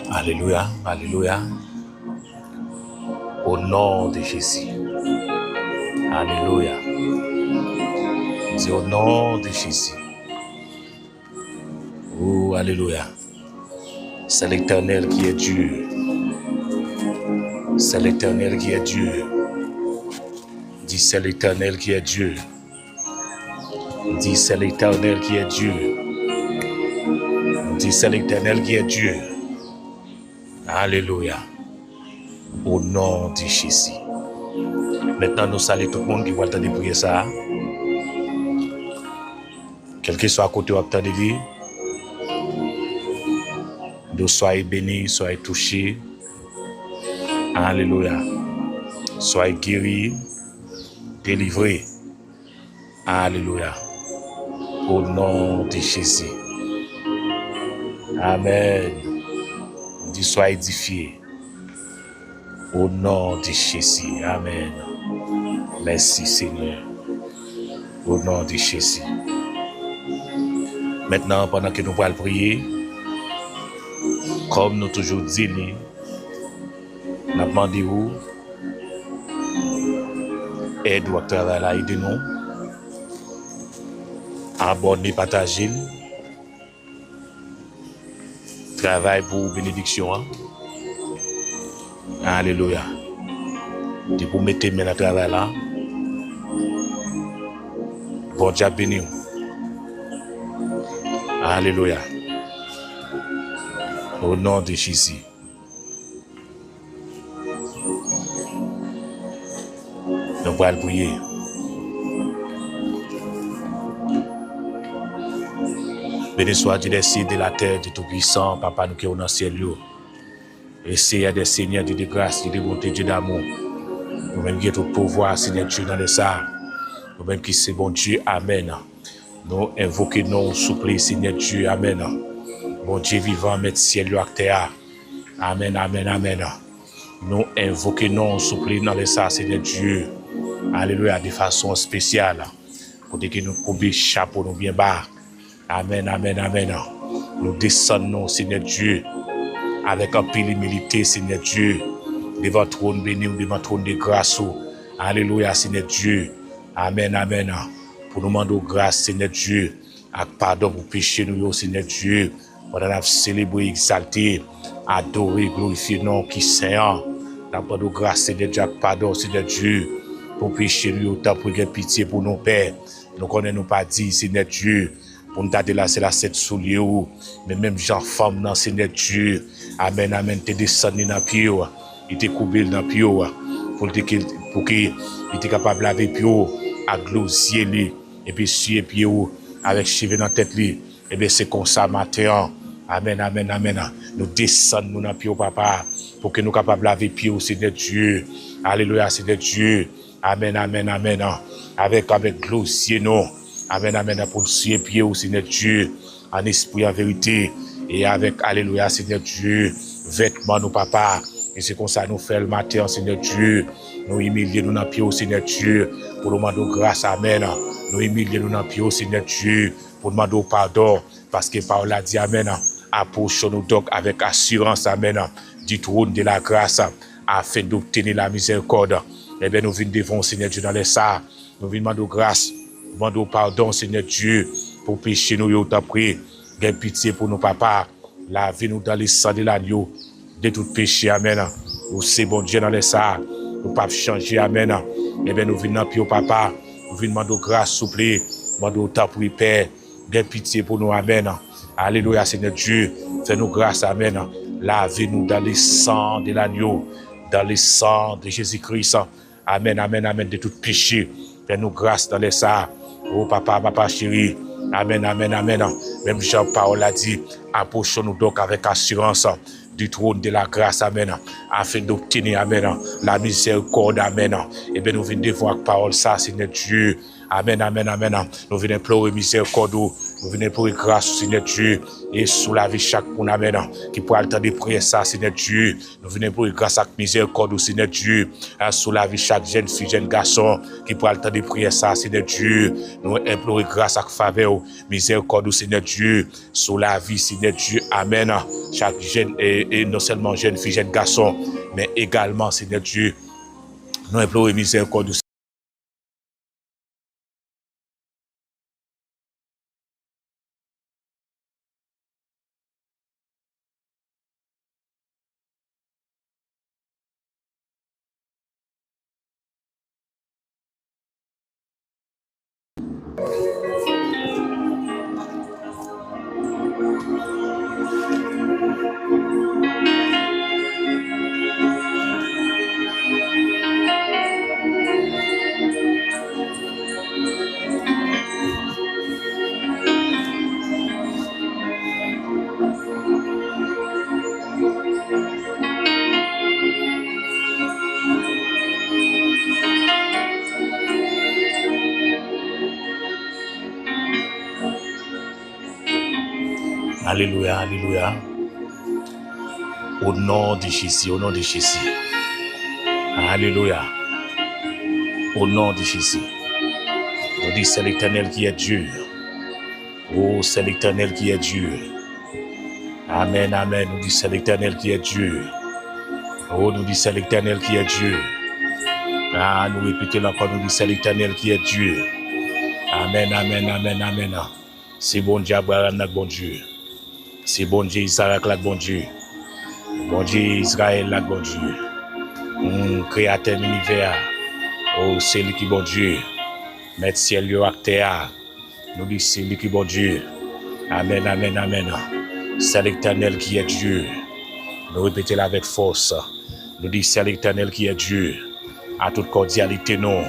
Alléluia, alléluia. Au nom de Jésus. Alléluia. Dis au nom de Jésus. Oh, alléluia. C'est l'Éternel qui est Dieu. C'est l'Éternel qui est Dieu. Dis c'est l'Éternel qui est Dieu. Dis c'est l'Éternel qui est Dieu. Dis c'est l'Éternel qui est Dieu. Alléluia. Au nom de Jésus. Maintenant, nous saluons tout le monde qui va entendre prier ça. Quel que soit à côté ou à côté de lui. Nous soyez bénis, soyez touchés. Alléluia. Soyez guéris, délivrés. Alléluia. Au nom de Jésus. Amen. Dis soyez édifiés. Au nom de Jésus. Amen. Merci Seigneur. Au nom de Jésus. Maintenant, pendant que nous allons prier, comme nous toujours dit, nous demandons aide au travail là, aidez-nous. Abonnez, partagez. Travail pour bénédiction. Alléluia. Et pour mettre mes dans le travail là. Bon Dieu béni. Alléluia. Au nom de Jésus. Nous allons prier. Béni soit Dieu des cieux de la terre, de Tout-Puissant, Papa nous qui sommes dans le ciel. Et Seigneur des Seigneurs, Dieu de grâce, Dieu de bonté, Dieu d'amour. Nous-mêmes qui avons tout pouvoir, Seigneur Dieu, dans les arts. Nous-mêmes qui c'est bon Dieu, Amen. Nous invoquons nos souplés, Seigneur Dieu, Amen. Bon Dieu vivant, Maître ciel, le acteur. Amen, Amen, Amen. Nous invoquons nos souplés dans les arts, Seigneur Dieu. Alléluia, de façon spéciale. Pour que nous couper chapeau, nous bien bas. Amen, Amen, Amen. Nous descendons, Seigneur Dieu, avec un peu d'humilité, Seigneur Dieu, devant le trône béni ou devant le trône de grâce. Alléluia, Seigneur Dieu. Amen, Amen. Pour nous demander grâce, Seigneur Dieu, avec pardon pour pécher nous, Seigneur Dieu, pour nous célébrer, exalter, adorer, glorifier non qui Seigneur. Nous demandons grâce, Seigneur Dieu, avec pardon, Seigneur Dieu, pour pécher nous, autant pour que pitié pour nos pères. Nous connaissons pas dit, Seigneur Dieu, pour nous t'aider là, c'est la cette soulier, mais même gens, femmes, non, Seigneur Dieu. Amen, Amen, te descendu dans le pied, il te coupé dans le pied, pour qu'il était capable de laver le pied, à glosier, et puis suer le pied, avec cheveux dans la tête, et bien c'est comme ça, matin. Amen, Amen, Amen. Nous descendons dans le pied, papa, pour que nous soyons capables de laver le pied, Seigneur Dieu. Alléluia, Seigneur Dieu. Amen, Amen, Amen. Avec glosier, non. Amen, Amen, pour suer le pied, Seigneur Dieu, en esprit, en vérité. Et avec, alléluia, Seigneur Dieu, vêtements, nous, papa. Et c'est comme ça nous fait le matin, Seigneur Dieu. Nous humilier nous dans le pied, Seigneur Dieu, pour nous demander grâce, Amen. Nous humilier nous dans le pied, Seigneur Dieu, pour nous demander pardon, parce que Paul a dit, Amen. Approchons-nous donc avec assurance, Amen, du trône de la grâce, afin d'obtenir la miséricorde. Eh bien, nous venons devant, Seigneur Dieu, dans les salles. Nous venons demander grâce, nous demandons pardon, Seigneur Dieu, pour pécher nous, autant prier. Gain pitié pour nos papas, lavez-nous dans les sangs de l'agneau, de tout péché, Amen. Nous c'est bon Dieu dans les salles, nous ne pouvons pas changer, Amen. Eh bien, nous venons puis au papa, nous venons demander grâce, s'il vous plaît, demander autant pour Père, gain pitié pour nous, Amen. Alléluia, Seigneur Dieu, fais-nous grâce, Amen. Lavez-nous dans les sangs de l'agneau, dans les sangs de Jésus-Christ, Amen, Amen, Amen, de tout péché. Fais-nous grâce dans les salles, Oh papa, papa chéri. Amen, amen, amen. Même Jean-Paul a dit, approchons-nous donc avec assurance du trône de la grâce, amen, afin d'obtenir, amen, la miséricorde, amen. Et bien nous venons de voir parole ça, Seigneur Dieu. Amen, amen, amen. Nous venons implorer miséricorde, nous venons implorer grâce, Seigneur Dieu, et sous la vie chaque monde, amen, qui pourra le temps de prier ça, Seigneur Dieu. Nous venons implorer grâce à miséricorde, Seigneur Dieu, sous la vie chaque jeune fille, jeune garçon, qui pourra le temps de prier ça, Seigneur Dieu. Nous implorer grâce à faveur, miséricorde, Seigneur Dieu, sous la vie, Seigneur Dieu, amen. Chaque jeune, et non seulement jeune fille, jeune garçon, mais également, Seigneur Dieu, nous implorons miséricorde. Alléluia, alléluia. Au nom de Jésus, au nom de Jésus. Alléluia. Au nom de Jésus. Nous disons c'est l'Éternel qui est Dieu. Oh, c'est l'Éternel qui est Dieu. Amen, amen. Nous disons c'est l'Éternel qui est Dieu. Oh, nous disons c'est l'Éternel qui est Dieu. Ah, nous répétons encore, nous disons c'est l'Éternel qui est Dieu. Amen, amen, amen, amen. C'est bon Dieu, Abraham, notre bon Dieu. C'est bon Dieu, Isaac, notre bon Dieu. Bon Dieu, Israël, notre bon Dieu. Créateur de l'univers. Oh, c'est lui qui est bon Dieu. Maître ciel, yo, terre. Nous disons c'est lui qui est bon Dieu. Amen, amen, amen. C'est l'Éternel qui est Dieu. Nous répétons avec force. Nous disons c'est l'Éternel qui est Dieu. À toute cordialité, non.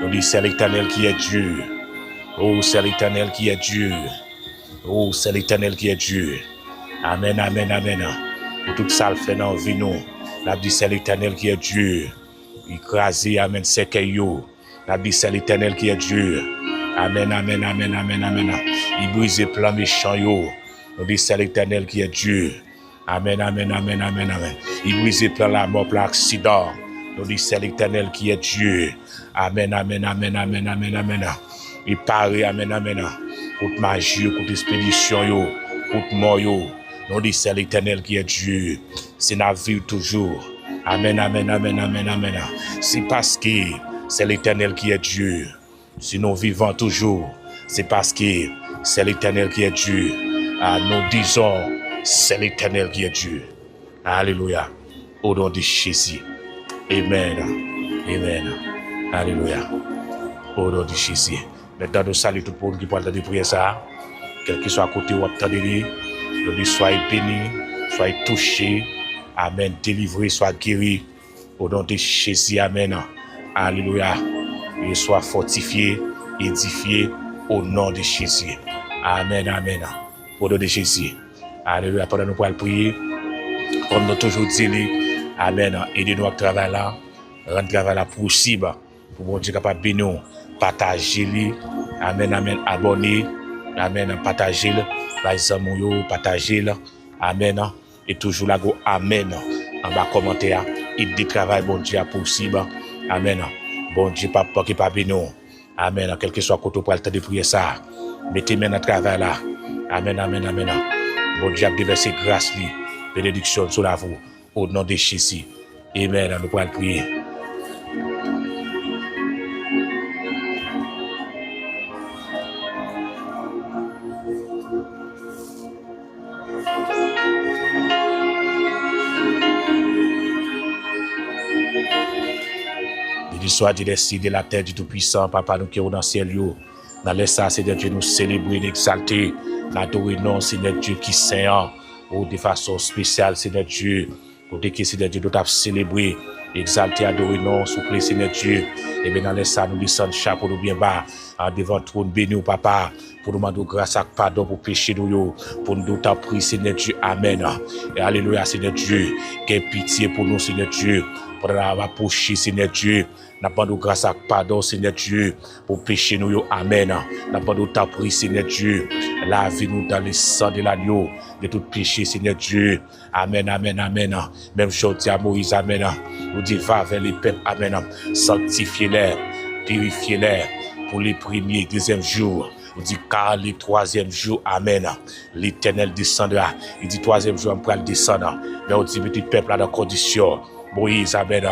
Nous disons c'est l'Éternel qui est Dieu. Oh, c'est l'Éternel qui est Dieu. Oh, c'est l'Éternel qui est Dieu. Amen, amen, amen. Pour tout ça, le fait dans vie, nous. Nous disons c'est l'Éternel qui est Dieu. Écrasé, amen, c'est que yo. Nous disons c'est l'Éternel qui est Dieu. Amen, amen, amen, amen, amen. Il brise les plans méchants, yo. Nous disons c'est l'Éternel qui est Dieu. Amen, amen, amen, amen, amen. Il brise les plans la mort, plan accident. Nous disons c'est l'Éternel qui est Dieu. Amen, amen, amen, amen, amen, amen. Il paraît, amen, amen. Toute magie, toute expédition, yo. Toute mort, yo. Nous disons c'est l'Éternel qui est Dieu. C'est la vie toujours. Amen, amen, amen, amen, amen. C'est parce que c'est l'Éternel qui est Dieu. Si nous vivons toujours, c'est parce que c'est l'Éternel qui est Dieu. Nous disons, c'est l'Éternel qui est Dieu. Alléluia. Au nom de Jésus. Amen. Amen. Alléluia. Au nom de Jésus. Maintenant, nous saluons tout le monde qui parle de prier ça. Quel que soit à côté ou à attendez, nous disons, soyez bénis, soyez touchés. Amen. Délivrés, soyez guéris. Au nom de Jésus. Amen. Alléluia. Et soient fortifiés, édifiés au nom de Jésus. Amen, amen. Au nom de Jésus. Alléluia. Pendant nous pourrons prier, comme nous toujours dit, amen. Aidez-nous à travailler là, rendre le travail là possible, pour bon Dieu capable de nous partager. Amen, amen. Abonnez. Amen. Partagez. Partagez. Amen. Et toujours là, go amen. En bas commentaire, il dit travail bon Dieu possible. Amen. Bon Dieu, papa qui pas béni. Amen. Quel que soit côté pour le temps de prier ça. Mettez-moi dans le travail là. Amen, amen, amen. Bon Dieu a déversé grâce, bénédiction sur la vous. Au nom de Jésus. Amen. Nous pourrons prier. Soit Dieu des cieux de la terre du Tout-Puissant, Papa, nous qui sommes dans le ciel, dans les ça, Seigneur Dieu, nous célébrer, nous exalter, l'adorer, non, Seigneur Dieu, qui saint, ou de façon spéciale, Seigneur Dieu, pour que Seigneur Dieu, nous t'avons célébré, exalter, adorer, non, souffler, Seigneur Dieu. Et bien, dans les ça, nous descendons chapeau, nous bien bas, devant le trône, béni, papa, pour nous demander grâce à pardon pour péché, nous, pour nous t'en prier, Seigneur Dieu. Amen. Et alléluia, Seigneur Dieu. Quelle pitié pour nous, Seigneur Dieu. Pour nous approcher, Seigneur Dieu. N'a pas de grâce à pardon, Seigneur Dieu, pour pécher nous, amen. N'a pas de ta prière, Seigneur Dieu. La vie nous dans le sang de l'agneau, de tout péché, Seigneur Dieu. Amen, amen, amen. Même chose à Moïse, amen. Nous dit, va vers les peuples, amen. Sanctifiez-les, purifiez-les pour les premiers et deuxième jours. Il dit, car le troisième jour, amen, l'Éternel descendra. Il dit, troisième jour, on pourra le descendre. Mais on dit, petit peuple, à la condition. Moïse, amen,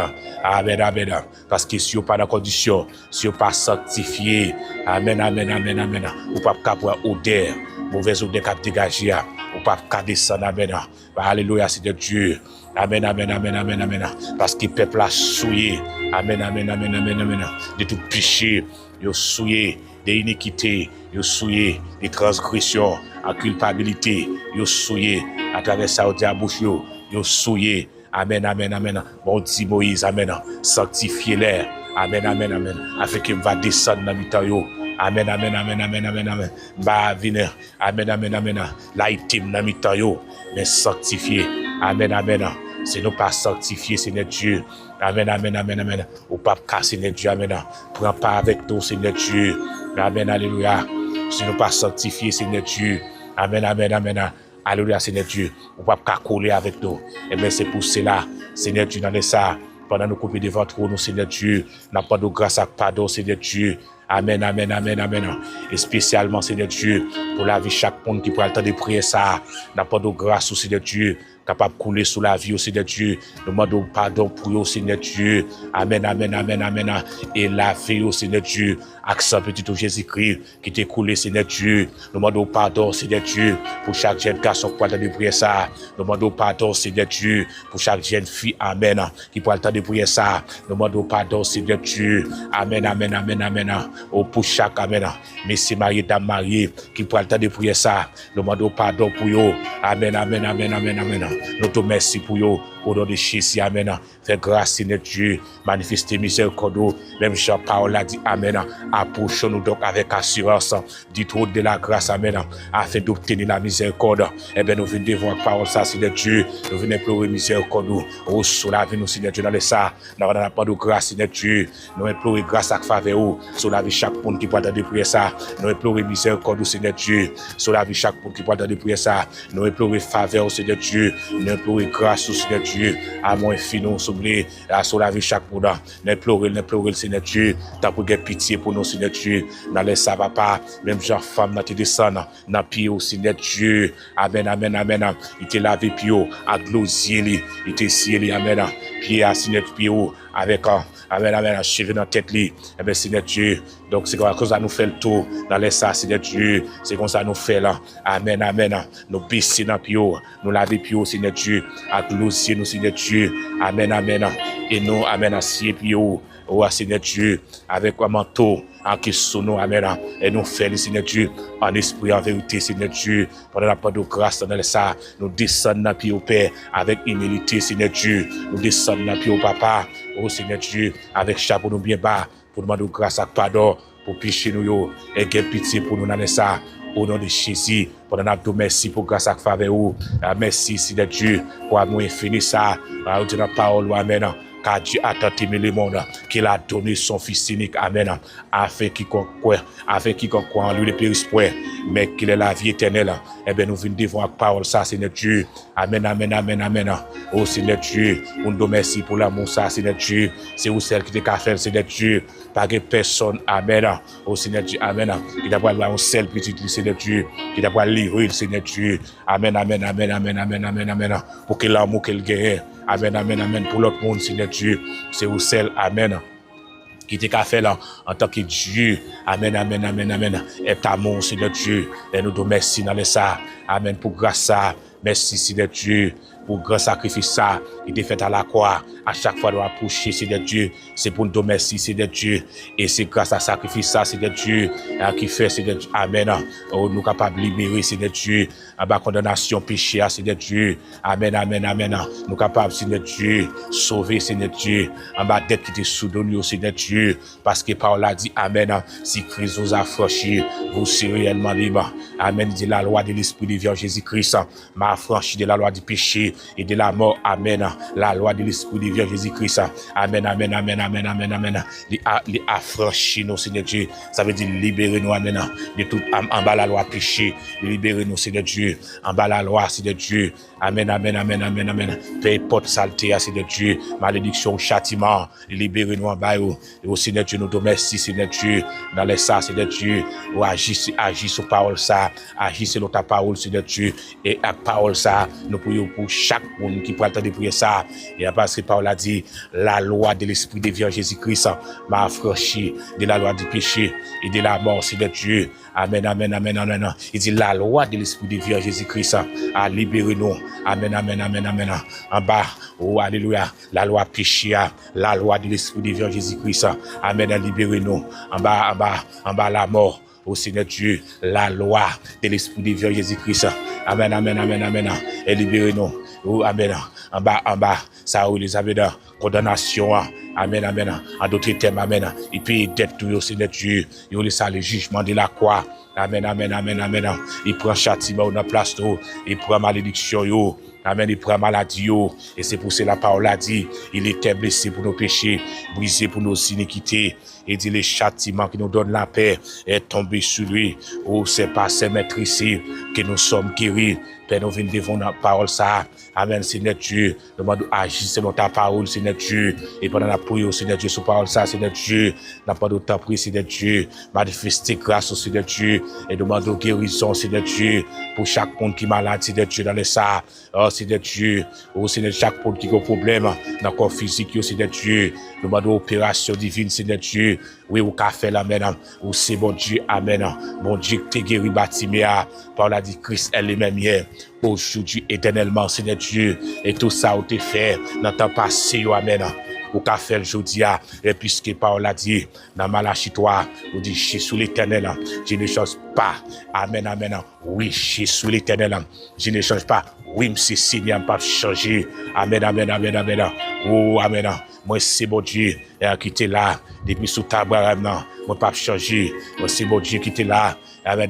amen, amen. Parce que si vous pas dans la condition, si vous pas sanctifié, amen, amen, amen, amen. Vous pas capable odeur, mauvaise odeur qui dégagé, vous pas capable descendre, amen. Alléluia, c'est de Dieu. Amen, amen, amen, amen, amen. Parce que le peuple a souillé, amen, amen, amen, amen, amen. De tout péché, il a souillé, des iniquités, il a souillé, des transgressions, en culpabilité, il a souillé, à travers ça, il a bouche, il a souillé. Amen, amen, amen. Bon dit Moïse, amen. Sanctifiez-les. Amen, amen, amen. Afin qu'il va descendre dans le temps. Amen, amen, amen, amen, amen, amen. Va venir. Amen, amen, amen. Là, il t'aime dans le temps. Mais sanctifié. Amen, amen. C'est nous pas sanctifié, Seigneur Dieu. Amen, amen, amen, amen. Ou pas casser, Seigneur Dieu. Amen. Prends pas avec nous, Seigneur Dieu. Amen, alléluia. C'est nous pas sanctifié, Seigneur Dieu. Amen, amen, amen. Alléluia, Seigneur Dieu. On ne peut pas coller avec nous. Et bien, c'est pour cela, Seigneur Dieu, dans les ça, pendant nous couper devant nous, Seigneur Dieu, n'a pas de grâce à pardon, Seigneur Dieu. Amen, amen, amen, amen. Et spécialement, Seigneur Dieu, pour la vie, chaque monde qui prend le temps de prier ça, n'a pas de grâce, Seigneur Dieu, capable de couler sous la vie, Seigneur Dieu. Nous demandons pardon pour vous, Seigneur Dieu. Amen, amen, amen, amen. Et la vie, Seigneur Dieu, accent petit Jésus-Christ qui t'est coulé, Seigneur Dieu. Nous demandons pardon, Seigneur Dieu, pour chaque jeune garçon qui prend le temps de prier ça. Nous demandons pardon, Seigneur Dieu, pour chaque jeune fille, amen, qui prend le temps de prier ça. Nous demandons pardon, Seigneur Dieu. Amen, amen, amen, amen. Oh, pour chaque, amen, messieurs mariés, dames mariées, qui prend le temps de prier ça. Nous demandons pardon pour eux. Amen, amen, amen, amen, amen. Nous te remercions pour eux. Au nom de Jésus, amen. Fais grâce, Seigneur Dieu. Manifestez miséricorde. Même Jean-Paul a dit, amen. Approchons-nous donc avec assurance du trône de la grâce, amen, afin d'obtenir la miséricorde. Eh bien, nous venons devant la parole, ça, Seigneur Dieu. Nous venons implorer miséricorde. Oh, sur la vie, nous, Seigneur Dieu, dans les ça. Nous n'avons pas de grâce, Seigneur Dieu. Nous implorons grâce à faveur. Sur la vie, chaque monde qui peut attendre de prier ça. Nous implorons miséricorde, Seigneur Dieu. Sur la vie, chaque monde qui peut attendre de prier ça. Nous implorons faveur, Seigneur Dieu. Nous implorons grâce, Seigneur Dieu. À moins fini, s'oublier. Sur la vie, chaque monde. Nous implorons, Seigneur Dieu. T'as pour pitié pour nous, Seigneur Dieu. Dans les ça, papa. Même genre femme, dans tes descendants. Dans pied, Seigneur Dieu. Amen, amen, amen. Il te lavé pied, à glosier, il te scié, amen. Pied à Seigneur pied, avec amen, amen, cheveux dans la tête, eh bien, Seigneur Dieu. Donc, c'est comme ça nous fait le tour dans les ça, Seigneur Dieu. C'est comme ça nous fait là. Amen, amen. Nous baisser dans pied, nous laver pied, Seigneur Dieu. À glosier, nous, Seigneur Dieu. Amen, amen. Et nous, amen, à scier pied, Seigneur Dieu, avec un manteau, en qui sonne, amen, et nous faisons, Seigneur Dieu, en esprit, en vérité, Seigneur Dieu, pendant la part de grâce dans le ça, nous descendons dans pied au Père, avec humilité, Seigneur Dieu, nous descendons dans pied au Papa, oh Seigneur Dieu, avec chapeau nous bien bas, pour demander grâce à pardon, pour pécher nous, et qu'il y ait pitié pour nous dans le ça. Au nom de Jésus, pendant notre merci pour grâce à faveur, merci, Seigneur Dieu, pour amour infini ça, de la parole, amen. Car Dieu a tant aimé le monde qu'il a donné son Fils unique, amen, afin quiconque croit en lui ne périsse point, mais qu'il ait la vie éternelle. Eh bien, nous venons devant la parole, ça, Seigneur Dieu. Amen, amen, amen, amen. Oh, Seigneur Dieu, on nous remercie pour l'amour, ça, Seigneur Dieu. C'est vous celle qui te fait, Seigneur Dieu. Pas de personne, amen. Oh, Seigneur Dieu, amen. Qui t'a pas un seul petit, Seigneur Dieu. Qui t'a pas livré, Seigneur Dieu. Amen, amen, amen, amen, amen, amen, amen. Pour que l'amour qu'elle gagne. Amen, amen, amen. Pour l'autre monde, Seigneur Dieu. C'est vous seul, amen. Qui t'a fait là, en tant que Dieu. Amen, amen, amen, amen. Et amour, Seigneur Dieu. Et nous te remercions dans les ça. Amen, pour grâce ça. Merci, Seigneur Dieu, pour grand sacrifice ça, il est fait à la croix. À chaque fois, nous approcher, Seigneur Dieu. C'est pour nous donner merci, Seigneur Dieu. Et c'est grâce à sacrifice, ça, Seigneur Dieu, qui fait, Seigneur Dieu. Amen. Oh, nous capables de libérer, Seigneur Dieu. En bas, condamnation, péché, Seigneur Dieu. Amen, amen, amen. Nous capables, Seigneur Dieu, sauver, Seigneur Dieu. En bas, dette qui était sous nous, Seigneur Dieu. Parce que Paul a dit, amen. Si Christ vous a franchi, vous serez réellement libre. Amen. Dit la loi de l'Esprit de Dieu Jésus-Christ m'a affranchi de la loi du péché et de la mort. Amen. La loi de l'Esprit de Dieu Jésus-Christ. Amen, amen, amen, amen, amen, amen. Les affranchis nous, Seigneur Dieu. Ça veut dire libérer nous, amen. De tout en bas la loi péché. Libérer nous, Seigneur Dieu. En bas la loi, Seigneur Dieu. Amen, amen, amen, amen, amen. Peu importe saleté, Seigneur Dieu. Malédiction, châtiment. Libérer nous en bas. Et au Seigneur Dieu, nous te remercions, Seigneur Dieu. Dans les ça, Seigneur Dieu. Ou agis sur parole ça. Agis sur ta parole, Seigneur Dieu. Et à parole ça, nous prions pour chaque monde qui prend le temps de prier ça. Et parce que Paul a dit, la loi de l'Esprit de Dieu Jésus-Christ m'a affranchi de la loi du péché et de la mort, Seigneur Dieu. Amen, amen, amen, amen. Il dit, la loi de l'Esprit de Dieu Jésus-Christ a libéré nous. Amen, amen, amen, amen. En bas, oh, alléluia, la loi péché, la loi de l'Esprit de Dieu Jésus-Christ. Amen, a libéré nous. En bas, la mort. Au Seigneur Dieu, la loi de l'Esprit de Dieu Jésus-Christ. Amen, amen, amen, amen. Et libérez-nous. Oh, amen. En bas, ça où les amen. Condamnation. Amen, amen. En d'autres termes, amen. Il paye dette tout au Seigneur Dieu. Il laisse le jugement de la croix. Amen, amen, amen, amen. Il prend châtiment dans la place. Il prend malédiction. Amen, il prend maladie. Et c'est pour cela la parole a dit, il était blessé pour nos péchés, brisé pour nos iniquités. Et dit les châtiments qui nous donnent la paix est tombé sur lui. Oh, c'est par ses maîtres ici que nous sommes guéris. Père, nous venons devant la parole ça. Amen, Seigneur Dieu. Nous demandons agir selon ta parole, Seigneur Dieu. Et pendant la prière, Seigneur Dieu, sur parole ça, Seigneur Dieu. N'a pas d'autre prière, Seigneur Dieu. Manifester grâce au Seigneur Dieu. Et demandons guérison, Seigneur Dieu. Pour chaque monde qui est malade, Seigneur Dieu, dans les ça. Oh, Seigneur Dieu. Oh, Seigneur, chaque monde qui a un problème dans le corps physique, Seigneur Dieu. Nous demandons opération divine, Seigneur Dieu. Oui, ou qu'a fait l'amen. Ou c'est bon Dieu, amen. Bon Dieu, t'es guéri, Batiméa. Par la dit Christ, elle est même hier. Aujourd'hui, éternellement, Seigneur Dieu. Et tout ça, ou t'es fait dans ton passé, amen. Ou qu'a fait aujourd'hui, et puisque Paul a dit, dans Malachie 3, ou dit, je suis sous l'éternel, je ne change pas. Amen, amen. Oui, je suis sous l'éternel, je ne change pas. Oui, monsieur Seigneur, pas changer. Amen, amen, amen, amen. Oh, amen. Moi, c'est bon Dieu, qui était là, depuis sous ta bras, moi, pas changer. Moi, c'est bon Dieu qui était là,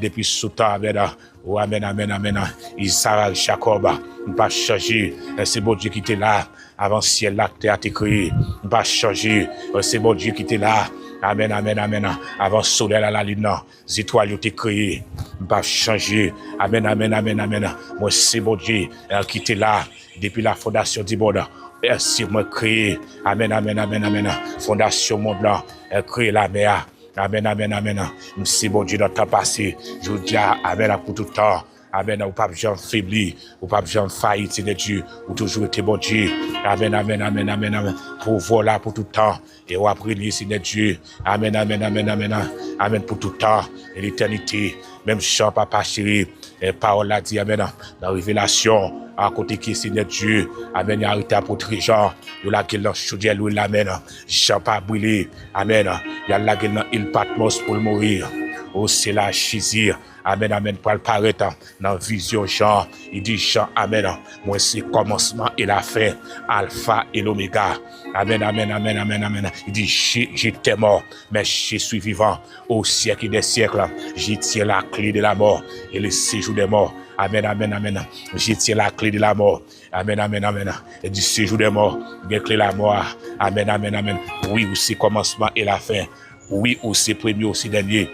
depuis sous ta, amen. Oh, amen, amen, amen. Israël, Jacob, pas changer. C'est bon Dieu qui était là, avant ciel, là, tu as créé. Pas changer. C'est bon Dieu qui était là. Amen, amen, amen. Avant soleil à la lune, les étoiles t'es créé. Pas changer. Amen, amen, amen, amen. Moi, c'est bon Dieu qui était là, depuis la fondation du monde. Merci, moi, créé. Amen, amen, amen, amen. Fondation monde là, créé la mer. Amen, amen, amen. C'est bon Dieu dans ta passé. Je vous dis, amen, pour tout le temps. Amen, ou pas besoin de faiblir, ou pas besoin de faillir, Seigneur Dieu, ou toujours été bon Dieu. Amen, amen, amen, amen, amen. Pour voilà, pour tout le temps. Et on va prier, Seigneur Dieu. Amen, amen, amen, amen, amen, pour tout le temps et l'éternité. Même chant, papa chéri, et parole a dit, amen, dans la révélation, à côté qui Seigneur Dieu, amen, il a arrêté à protéger Jean, il a gueule dans chaudière, amen, chant pas brûlé, amen, il a la gueule dans il Patmos pour mourir. Oh, c'est la chisir. Amen, amen, pour le paraître dans la vision Jean. Il dit Jean, amen, moi c'est le commencement et la fin, alpha et l'oméga. Amen, amen, amen, amen, amen. Il dit, j'étais mort, mais je suis vivant au siècle des siècles. J'y tiens la clé de la mort et le séjour des morts. Amen, amen, amen. J'y tiens la clé de la mort. Amen, amen, amen. Et du séjour des morts, bien clé de la mort. Amen, amen, amen. Oui, ou c'est le commencement et la fin. Oui, ou c'est premier, ou c'est dernier.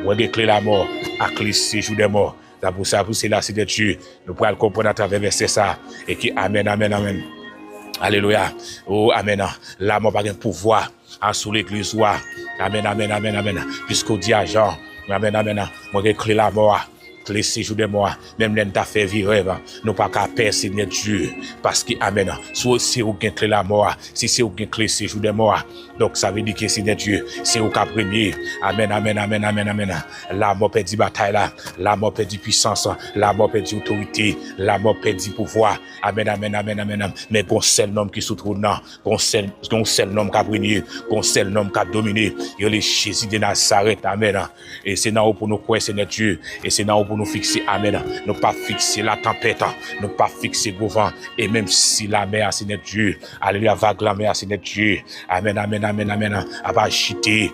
Ou est clé la mort, à clé séjour des morts. C'est pour ça, c'est là, c'est de Dieu. Nous pourrons le comprendre à travers verset ça. Et qui, amen, amen, amen. Alléluia. Oh, amen. La mort pas de pouvoir sur l'église. Amen, amen, amen, amen. Puisqu'on dit à Jean, amen, amen. Moi, j'ai clé la mort. clé séjour de moi, même l'un t'a fait vivre, nous pas qu'à perdre, Seigneur Dieu, parce que, amen, soit c'est où clé la mort, si c'est où clé séjour de moi, donc ça veut dire que, Seigneur Dieu, c'est où qu'à premier, amen, amen, amen, amen, amen, la mort perdit bataille là, la mort perdit puissance, la mort perdit autorité, la mort perdit pouvoir, amen, amen, amen, amen, mais qu'on seul nom qui se trouve là, qu'on seul nom qui a brigné, qu'on seul nom qui a dominé, il y a Jésus de Nazareth, amen, et c'est là pour nous croire, Seigneur Dieu, et c'est là pour nous fixer, amen, nous pas fixer la tempête, nous pas fixer le vent, et même si la mer, Seigneur Dieu, alléluia, vague la mer, Seigneur Dieu, amen, amen, amen, amen, à pas agiter,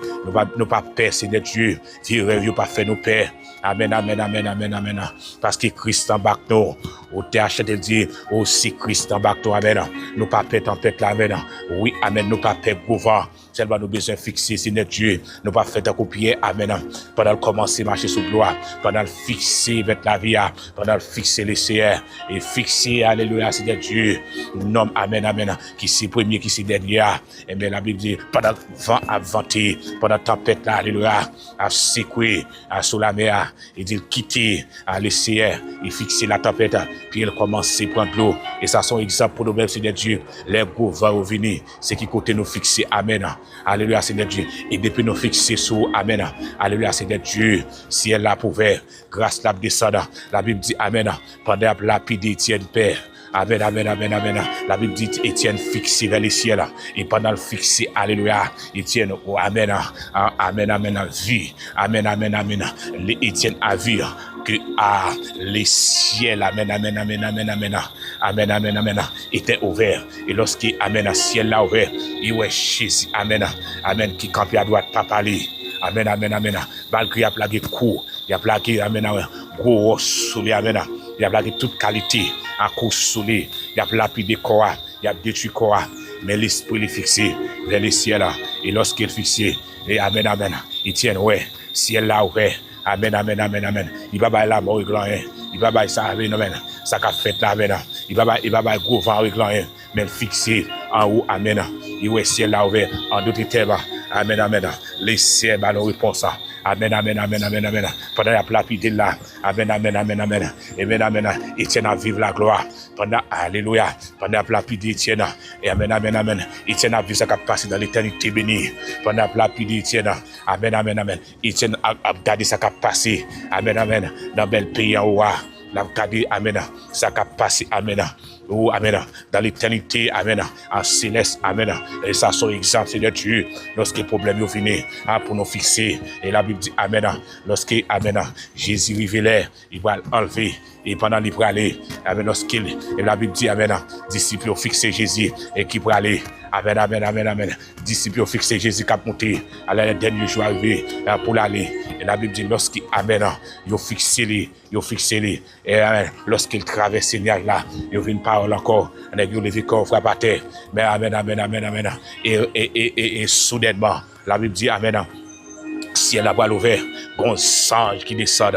nous pas peur, Seigneur Dieu, Dieu, pas faire nos pères, amen, amen, amen, amen, amen, parce que Christ en bas nous, au théâtre de dire, aussi Christ en bas nous, amen, nous pas peur tempête là, amen, oui, amen, nous pas peur le vent, seulement nous besoin fixer, Seigneur Dieu, nous pas faire ta copier, amen, pendant commencer marcher sous gloire, pendant fixer avec la vie, pendant fixer les CR, et fixer, alléluia, Seigneur Dieu, nom, amen, amen, qui c'est premier, qui c'est dernier, et bien la Bible dit, pendant vent à vanter, pendant tempête là, alléluia, à secouer, à sous la mer, il dit quitter, à laisser, et fixer la tempête, puis il commence à prendre l'eau, et ça sont exemple pour nous-mêmes, Seigneur Dieu, les gros vents venir, c'est qui côté nous fixer, amen, alléluia, Seigneur Dieu, et depuis nous fixer sur, amen, alléluia, Seigneur Dieu, si elle l'a pouvait, grâce la descendant, la Bible dit, amen, pendant la lapide Étienne Père, amen, amen, amen, amen, la Bible dit, Étienne fixé vers les ciels, et pendant le fixé, alléluia, Étienne, oh, amen, amen, amen, vie, amen, amen, amen, Étienne a vu, que les ciels, amen, amen, amen, amen, amen, amen, amen, amen, étaient ouverts. Et lorsqu'il amen, le ciel là ouvert, il ouais Jésus, amen, amen, qui campait à droite, pas parler. Amen, amen, amen. Malgré il a plagué coup, il a plagué, amen, gros soleil, amen, il a plagué toute qualité, à cause soleil, il a lapidé corps, il a détruit corps, mais l'esprit est fixé vers les ciels, et lorsqu'il est fixé, et amen, amen, il tient, ouais, ciel là ouvert. Amen, amen, amen, amen. Il va bailler la mort avec l'un. Il va bailler ça, amen, amen. Ça qu'a fait là, amen. Il va bailler gros vent avec l'un. Mais fixé en haut, amen. Il va ciel là ouvert. En d'autres termes, amen, amen. Les ciels, nos réponses. Amen, amen, amen, amen, amen. Pendant la lapide là, amen, amen, amen, amen. Amen, amen. Étienne a vivre la gloire. Pendant, alléluia. Pendant la lapide Étienne. Et amen, amen, amen. Étienne a vu ça qui a passé dans l'éternité bénie. Pendant la lapide Étienne. Amen, amen, amen. Étienne a gardé ça qui a passé. Amen, amen. Dans le bel pays en haut. La gardé, amen. Ça qui a passé, amen. Oh, amen. Dans l'éternité, amen. En céleste, amen. Et ça, son exemple, Seigneur Dieu, lorsque le problème est venu, pour nous fixer. Et la Bible dit, amen. Lorsque, amen, Jésus révélait, il va l'enlever. Et pendant qu'il peut aller, amen, et la Bible dit, amen, disciples ont fixé Jésus, et qui peut aller. Amen, amen, amen, amen. Disciples ont fixé Jésus qui a monté à la dernier jour arrivé pour l'aller. Et la Bible dit, lorsqu'il, amen, ils ont fixé les, et amen, lorsqu'il traverse ces nuages là, ils ont vu une parole encore, on a vu lever corps, frappe à terre. Mais amen, amen, amen, amen. Et soudainement, la Bible dit, amen, ciel la voile ouvert, bon singe qui descend.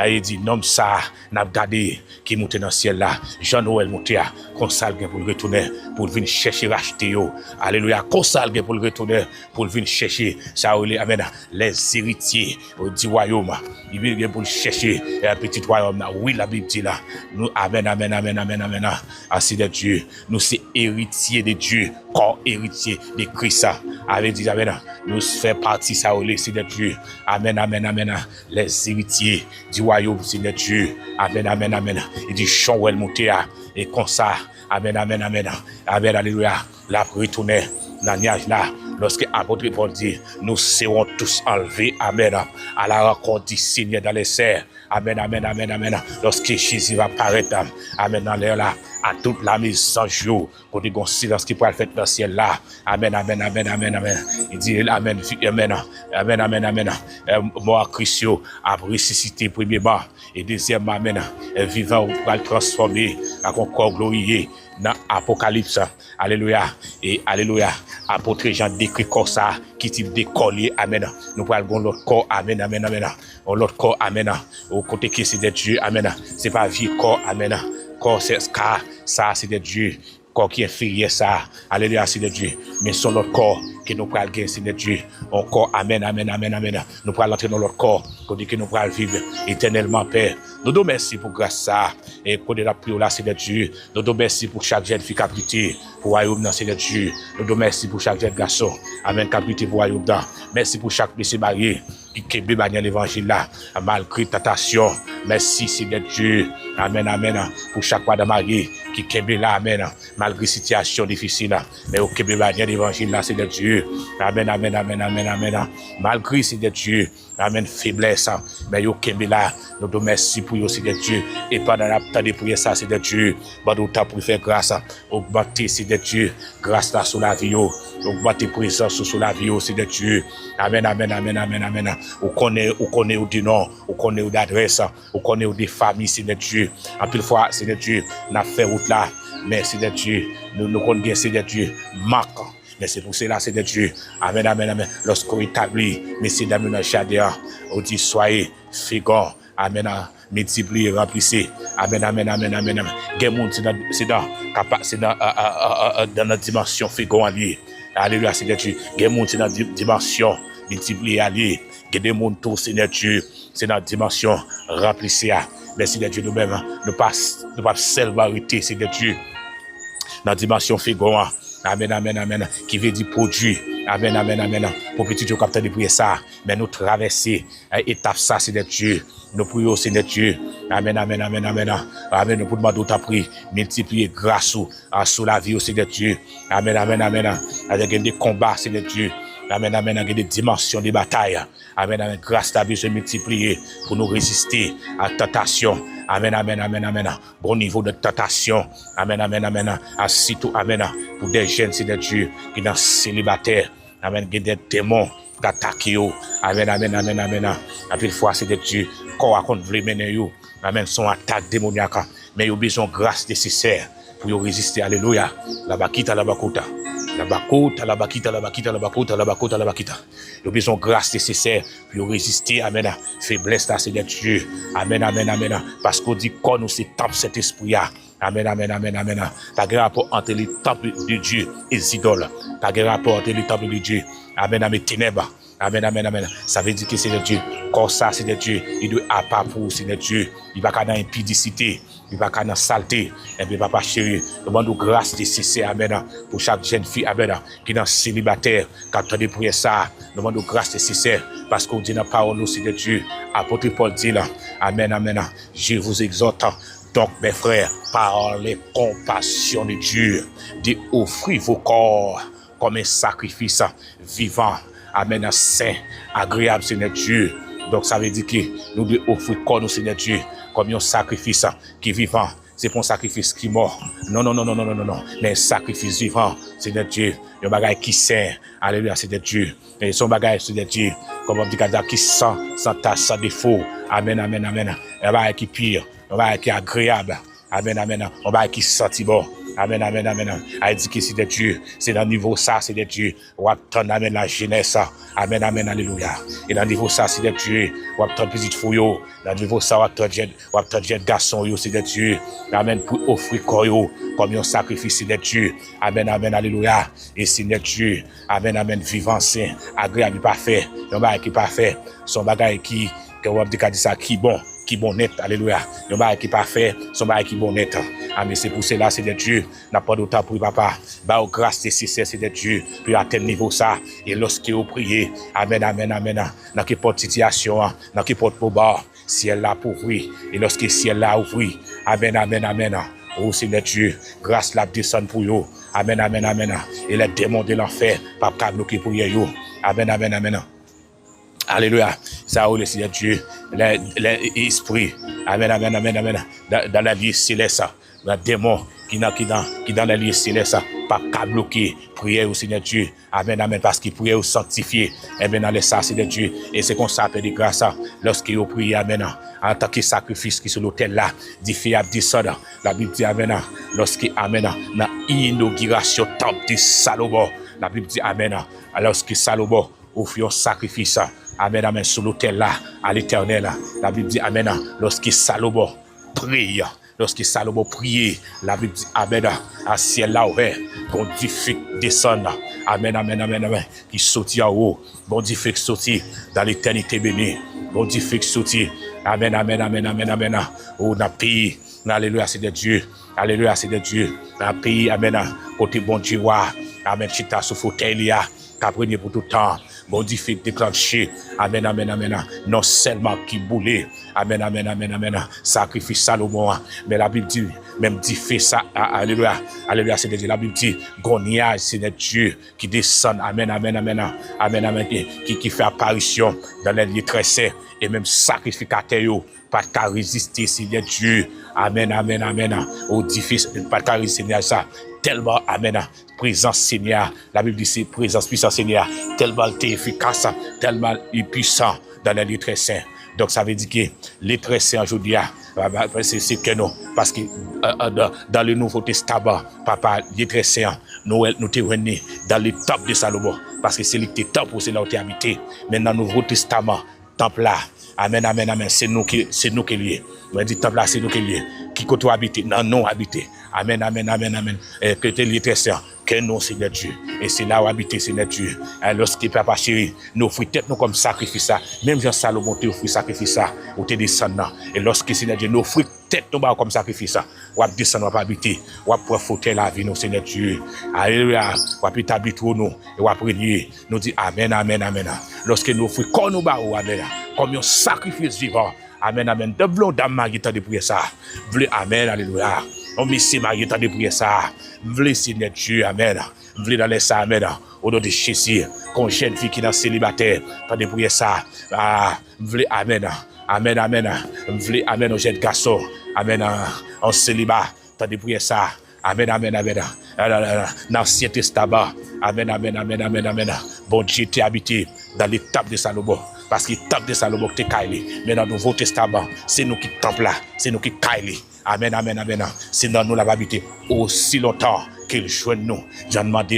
Et il dit, non, ça, n'a gardé, qui monte dans le ciel là. Jean-Noël monte à, consalgue pour le retourner, pour venir chercher, racheter. Alléluia, consalgue pour le retourner, pour venir chercher. Ça, amen, les héritiers du royaume. Il vient pour le chercher, et un petit royaume. Oui, la Bible dit là, nous, amen, amen, amen, amen, amen. Ainsi de Dieu, nous, c'est héritiers de Dieu, corps héritier de Christ. Avec dit, amen, nous faisons partie, ça, c'est de Dieu. Amen, amen, amen. Les héritiers du royaume, c'est de Dieu. Amen, amen, amen. Il dit, chant où elle montait, et comme ça, amen, amen, amen. Amen, alléluia. La retourner dans le nuage là. Lorsque l'apôtre Paul dit, nous serons tous enlevés, amen, à la rencontre du Seigneur dans les serres. Amen, amen, amen, amen. Lorsque Jésus va apparaître, amen, dans l'air là, à toute la maison jour, pour dire qu'on silence qui pourra le faire dans le ciel là. Amen, amen, amen, amen, amen. Il dit, amen, amen, amen, amen, amen. Moi, Christ, a ressuscité premièrement, et deuxièmement, amen, vivant pour le transformer, à son corps glorieux. Dans l'Apocalypse, alléluia, et alléluia, apôtre Jean décrit comme ça, qui type de collier, amen. Nous parlons de l'autre corps, amen, amen, amen. L'autre corps, amen. Au côté qui c'est de Dieu, amen. C'est pas vieux corps, amen. Corps, c'est ça, c'est de Dieu. Corps qui est inférieur, ça, alléluia, c'est de Dieu. Mais son l'autre corps, que nous prenons le Seigneur Dieu. Encore, amen, amen, amen, amen. Nous prenons l'entrée dans notre corps, qu'on dit que nous prenons vivre éternellement, Père. Nous te merci pour grâce ça. Et qu'on est la prière là, Seigneur Dieu. Nous te merci pour chaque jeune fille captivité, pour royaume dans Seigneur Dieu. Nous te merci pour chaque jeune garçon. Amen, captivité pour royaume dans. Merci pour chaque blessé marié qui kébé dans l'évangile là, malgré tentation. Merci, Seigneur Dieu. Amen, amen. Pour chaque madame marié qui kébé là, amen. Malgré situation difficile là, mais au kébé dans l'évangile là, Seigneur Dieu. Amen, amen, amen, amen, amen. Malgré, Seigneur Dieu, amen, faiblesse, mais au kébé là, nous te merci pour vous, Seigneur Dieu. Et pendant la temps de prier ça, Seigneur Dieu, pendant le temps pour faire grâce, augmenter, Seigneur Dieu, grâce là sur la vie, augmenter présence sur la vie, Seigneur Dieu. Amen, amen, amen, amen, amen. On connaît ou du nom, on connaît ou d'adresse, on connaît ou des familles, Seigneur Dieu. En plus fois, Seigneur Dieu, on a fait route là, mais Seigneur Dieu, nous connaissons, Seigneur Dieu, marque. Mais c'est pour cela, Seigneur Dieu. Amen, amen, amen. Lorsqu'on établit, messieurs, dames, dans Chadéa, on dit, soyez féconds. Amen, multipliez, remplissez. Amen, amen, amen, amen, amen. C'est dans notre dimension fécond allié. Alléluia, Seigneur Dieu. C'est dans notre dimension multiplier allié. Des mondes tout, Seigneur Dieu. C'est dans notre dimension remplissez. Mais Seigneur Dieu, nous-mêmes, nous pas seulement arrêter, Seigneur Dieu. Dans la dimension fécond. Amen, amen, amen. Qui veut dire produit. Amen, amen, amen. Pour petit Dieu, capteur de prier ça. Mais nous traverser étape ça, Seigneur Dieu. Nous prions, Seigneur Dieu. Amen, amen, amen, amen. Amen. Nous pouvons demander ta prière. Multiplier grâce sur la vie, Seigneur Dieu. Amen, amen, amen. Avec des combats, Seigneur Dieu. Amen, amen, avec des dimensions de bataille. Amen, amen. Grâce ta vie se multiplier pour nous résister à la tentation. Amen, amen, amen, amen. Bon niveau de tentation. Amen, amen, amen. Aussitôt, amen. Pour des jeunes, Seigneur Dieu, qui sont célibataires. Amen, qui des démons qui attaquent. Amen, amen, amen, amen. À plus de fois, Seigneur Dieu, quand on veut mener yo. Amen, son attaque démoniaque. Mais ils ont besoin de grâce nécessaire pour résister. Alléluia. La bakita, la bakota. La bakota, la bakita, la bakita, la bakota, la bakota, la bakita. Ils ont besoin de grâce nécessaire pour résister. Amen. Faiblesse, là, Seigneur Dieu. Amen, amen, amen. Parce qu'on dit qu'on nous c'est temple cet esprit. Amen, amen, amen, amen. T'as un rapport entre les temples de Dieu et les idoles. T'as un rapport entre les temples de Dieu. Amen, amen, ténèbres. Amen, amen, amen. Ça veut dire que Seigneur Dieu, comme ça, Seigneur Dieu, il doit à part pour Seigneur Dieu. Il va pas dans impudicité, il va pas dans saleté. Et bien, papa chéri, demande grâce nécessaire, amen, pour chaque jeune fille, amen, qui est dans célibataire, qui a entendu prier ça. Demande grâce nécessaire, parce qu'on dit dans la parole, Seigneur Dieu, apôtre Paul dit là, amen, amen. Je vous exhorte. Donc, mes frères, par les compassions de Dieu, d'offrir vos corps comme un sacrifice vivant. Amen, saint, agréable, Seigneur Dieu. Donc, ça veut dire que nous devons offrir corps, Seigneur Dieu, comme un sacrifice qui est vivant. C'est pas un sacrifice qui est mort. Non, non, non, non, non, non, non, non. Mais un sacrifice vivant, Seigneur Dieu. Un bagage qui saint. Alléluia, Seigneur Dieu. Et son bagage, Seigneur Dieu. Comme on dit, qui sans tache, sans défaut. Amen, amen, amen. Un bagage qui pire. Un bagage qui est agréable. Amen, amen. Un bagage qui senti bon. Amen, amen, amen. A dit que c'est de Dieu. C'est dans le niveau ça, c'est de Dieu. On attend, amen, la jeunesse. Amen, amen, alléluia. Et dans le niveau ça, c'est de Dieu. On attend petit fouillot. Dans le niveau ça, on attend jeune garçon, c'est de Dieu. Amen, pour offrir corps comme un sacrifice, c'est de Dieu. Amen, amen, alléluia. Et c'est de Dieu. Amen, amen, vivant, saint, agréable, parfait. Un bagage qui parfait. Son bagage qui, on dit ça, qui bon. Qui bon net, alléluia. Le bagage qui est parfait, son bagage qui bon net. Amen, c'est pour cela, c'est de Dieu. N'a pas d'autre pour papa. Bah, grâce nécessaire, c'est de Dieu. Puis à tel niveau ça. Et lorsque vous priez, amen, amen, amen. Dans quelle porte situation, dans quelle porte pour bas, ciel là pour ouvrir. Et lorsque ciel là ouvrir, amen, amen, amen. Oh, c'est de Dieu. Grâce là descend pour vous. Amen, amen, amen. Et les démons de l'enfer, pas bloquer pour vous. Amen, amen, amen. Alléluia. Ça, oh, le Seigneur Dieu, l'esprit. Amen, amen, amen, amen. Dans la vie céleste, le démon qui dans la vie céleste, pas qu'à bloquer. Prière au Seigneur Dieu. Amen, amen. Parce qu'il prie au sanctifier. Amen, allez ça, Seigneur Dieu. Et c'est comme ça, Père de grâce, lorsqu'il prie, amen, en tant que sacrifice qui est sur l'autel là, dit fait à descendre. La Bible dit, amen, lorsqu'il, amen, dans l'inauguration temple de Salomon. La Bible dit, amen, lorsque Salomon offre un sacrifice. Amen, amen, sur l'autel là, à l'éternel. La Bible dit, amen, lorsque Salomon prie, la Bible dit, amen, à ciel là ouvert, qu'on Dieu fait descendre, Amen, amen, amen, amen. Qui sortit en haut. Bon Dieu fait sortir dans l'éternité bénie. Bon Dieu fait sortir. Amen, amen, amen, amen, amen. Oh, dans le pays. Alléluia, c'est de Dieu. Alléluia, c'est de Dieu. Dans le pays, amen. Côté bon Dieu, amen. Chita sous fauteuil, qu'après pour tout le temps. Bon Dieu fait déclencher. Amen, amen, amen. Non seulement qui boulait. Amen, amen, amen, amen. Sacrifice Salomon. Mais la Bible dit, même Dieu fait ça. Alléluia. Alléluia, c'est de Dieu. La Bible dit, Goniage, c'est de Dieu qui descend. Amen, amen, amen. Amen, amen. Qui fait apparition dans les lieux très saints. Et même sacrificateur, pas qu'à résister, Seigneur Dieu. Amen, amen, amen. Au difficile, pas qu'à résister, Seigneur, ça. Tellement, amen, présence Seigneur. La Bible dit, c'est présence puissante Seigneur. Tellement t'es efficace, tellement puissant dans les lieux très saints. Donc, ça veut dire que les très saints aujourd'hui, c'est que non. Parce que dans le Nouveau Testament, papa, les très saints, nous t'es venus dans le temple de Salomon. Parce que c'est le temple où c'est là où t'es habité. Mais dans le Nouveau Testament, temple là, amen, amen, amen, c'est nous qui liés. On dit temple là, c'est nous qui liés. Qui côté habité, non habité. Amen, amen, amen, amen. Que tu es très saint, que nous, Seigneur Dieu. Et c'est là où habiter, Seigneur Dieu. Lorsque papa chéri, nous offrons tête nous comme sacrifice ça. Même Jean Salomon te offre sacrifice ça, ou te descendant. Et lorsque Seigneur Dieu, nous offrons tête nous comme sacrifice ça, ou descendre, ou habiter, ou pour fauteuil la vie, nous, Seigneur Dieu. Alléluia. Ou établir tout nous, et ou prier. Nous dit amen, amen, amen. Lorsque nous offrons comme nous, amen, comme un sacrifice vivant. Amen, amen. De blond dame Marie, t'as de prier ça. Vle, amen, alléluia. On messie Marie, t'as de prier ça. Vle, Seigneur Dieu, amen. Vle dans les ça, amen. Au nom de Jésus, qu'on jeune fille qui est célibataire, t'as de prier ça. Vle, amen. Amen, amen. Vle, amen, au jeune garçon. Amen, en célibat, t'as de prier ça. Amen, amen, amen. Dans l'Ancien Testament, amen, amen, amen, amen, amen. Bon Dieu t'es habité dans l'étape de Salomon. Parce que le temple de Salomon t'es caillé. Mais dans le Nouveau Testament, c'est nous qui temple là, c'est nous qui caillé. Amen, amen, amen. C'est dans nous la habité aussi longtemps qu'il joigne nous. J'en demande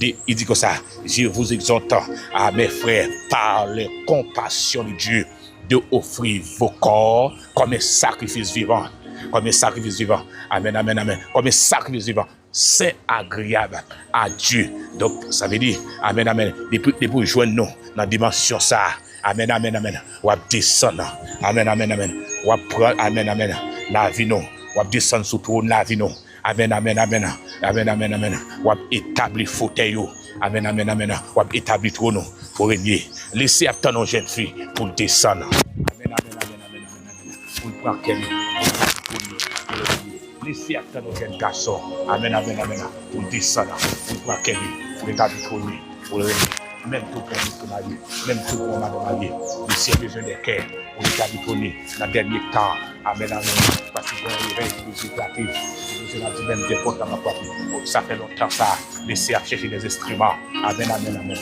il dit que ça, je vous exhorte à mes frères par les compassions de Dieu de offrir vos corps comme un sacrifice vivant. Comme un sacrifice vivant. Amen, amen, amen. Comme un sacrifice vivant. C'est agréable à Dieu. Donc, ça veut dire, amen, amen. Depuis joindre nous dans la dimension ça. Amen, amen, amen. Ou à descendre. Amen, amen, amen. Ou à prendre, amen, amen. La vie nous. Ou à descendre sous trône la vie nous. Amen, amen, amen. Amen, amen, amen. Ou à établir fauteuil. Amen, amen, amen. Ou à établir trône pour régner. Laissez attendre nos jeunes filles pour descendre. Amen, amen, amen, amen, amen. Pour le prendre qu'elle laissez attendre nos jeunes garçons. Amen, amen, amen. Pour descendre. Pour le prendre qu'elle pour établir trône pour le régner. Même tout pour nous marier, même tout pour madame mariée. Laissez besoin des cœurs pour établir trône dans le dernier temps. Amen, amen. Parce que vous avez des éclatés. Je l'ai dit même des portes dans ma porte. Ça fait longtemps ça. Laissez chercher des instruments. Amen, amen, amen.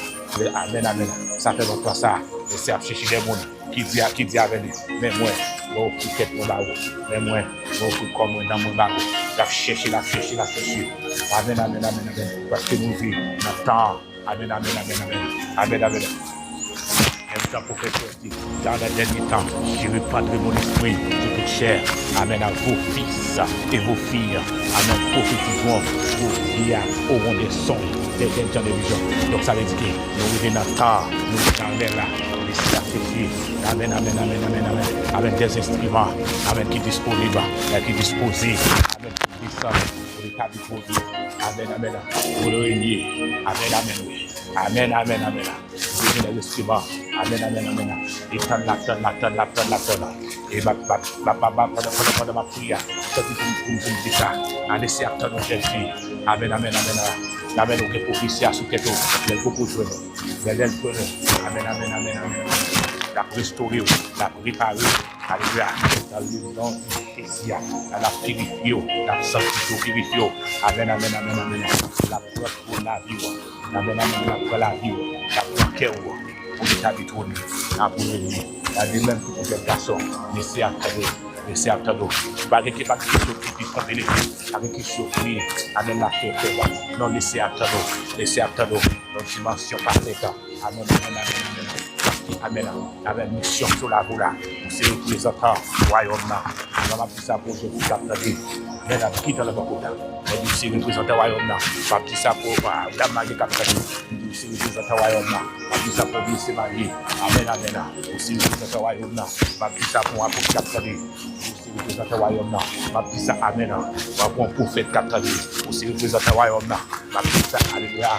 Amen, amen. Ça fait longtemps ça. Laissez chercher des mondes qui dit avec nous. Mais moi, je vais quitter mon barreau. Mais moi, je vais comme dans mon barreau. Je vais chercher. Amen, amen, amen, amen. Parce que nous vivons dans le temps. Amen, amen, amen, amen. Amen, amen. Même temps pour faire sortir. Dans le dernier temps, je reprendrai mon esprit de toute chair. Amen à vos fils et vos filles. Amen. Prophétisons vos filles auront des sons, des visions. Donc ça veut dire que nous vivons dans le temps, nous vivons là. Les sacrifiés. Amen, amen, amen, amen, amen. Avec des instruments. Amen, qui disponibles, qui disposés. Amen, qui descendent pour l'établir pour vous. Amen, amen. Pour le régner. Amen, amen. Amen, amen, amen. Vous les instruments. Amen, amen, amen. Et la tonne. Et pendant ma prière, quand vous me dites ça, laissez attendre nos jeunes filles. Amen, amen, amen. Amen, au prophétie à sous tête, elle beaucoup de choses. Elle peut nous. Amen, amen, amen, amen. La restaurer, la préparer. Alléluia. Dans le nom de Jésus, la purifier, la sanctifier. Amen, amen, amen, amen. La preuve pour la vie. Amen, amen, pour la vie. La preuve cœur. Pour l'établir tout. La vie même pour les garçons. Laissez attendre. Pas qu'il pas qui prendre les avec qui souffrir. Amen, la paix. Non, laissez attendre. Dans dimension parfaite. Amen, amen, amen. Amen. Avec mission sur la voie là. C'est représentant royaume là. On va plus ça pour Jésus. Amen, amen. Qui dans le bon côté? On dit aussi représenter royaume là. Pas petit ça pour Madame Marie Capitaine. On dit aussi représenter royaume là. Pas petit ça pour Monsieur Marie. Amen, amen. Aussi représenter royaume là. Pas petit ça pour Apôtre Capitaine. Aussi représenter royaume là. Pas petit ça, amen. Pour un prophète Capitaine. Aussi représenter royaume là. Pas petit ça, alléluia,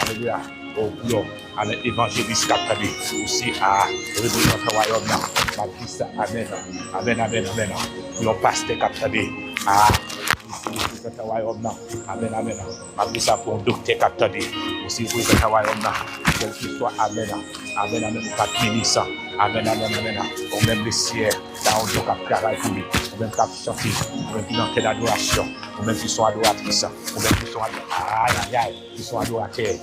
alléluia. Au gloire, à l'évangéliste Capitaine. Aussi à représenter royaume là. Pas petit ça, amen. Amen, amen, amen. Pour un pasteur Capitaine. Amen, amen. Malgré ça, pour un docteur Capitaine, aussi pour le royaume, quel qu'il soit, amen, amen, amen, pas de ministre, amen, amen, amen, ou même les cieux, dans le cap travail pour lui, ou même cap chanter, ou même qui dans quelle adoration, ou même qui sont adoratrices, ou même qui sont qui sont adorateurs,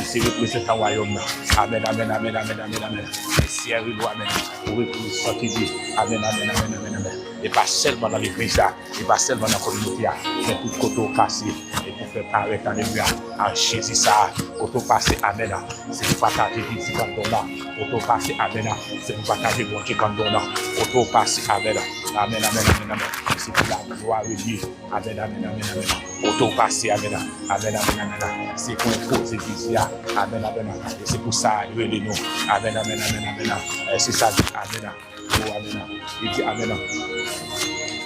c'est représentant royaume, amen, amen, amen, amen, amen, amen, les cieux, amen, pour représenter Dieu, amen, amen, amen, amen, amen. Et pas seulement dans l'église, et pas seulement dans la communauté, mais tout côté passé, et pour faire paraître, alléluia, en Jésus, ça, côté passé, amen, c'est pour partager ici quand on a, côté passé, amen, c'est pour partager bon Dieu quand on a, côté passé, amen, amen, amen, amen, amen, c'est pour la gloire de Dieu, amen, amen, amen, amen, côté passé, amen, amen, amen, amen, c'est pour poser ici, amen, amen, et c'est pour ça, nous, amen, amen, amen, amen, c'est ça, amen, oh, amen, il dit, amen,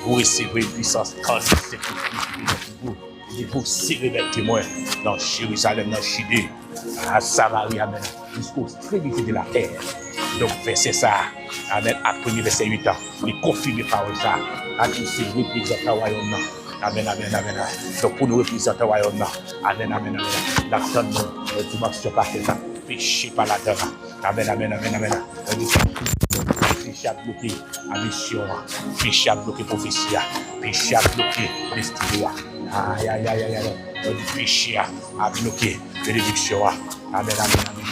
vous recevrez une puissance quand c'est pour vous. Et vous serez des témoins dans Jérusalem, dans Judée, à Samarie, amen, jusqu'aux extrémités de la terre. Donc, verset ça, amen, après verset 8 ans, il confirme par ça, à tous ces représentants royaume. Amen, amen, amen. Donc, pour nous représenter le royaume, amen, amen, amen. L'attendons, le dimension parfaite, péché par la terre. Amen, amen, amen, amen. Péché à bloquer la mission, péché à bloquer la prophétie, péché à bloquer l'estime. Aïe, aïe, aïe, aïe, aïe. Péché à bloquer l'éducation. Amen, amen, amen.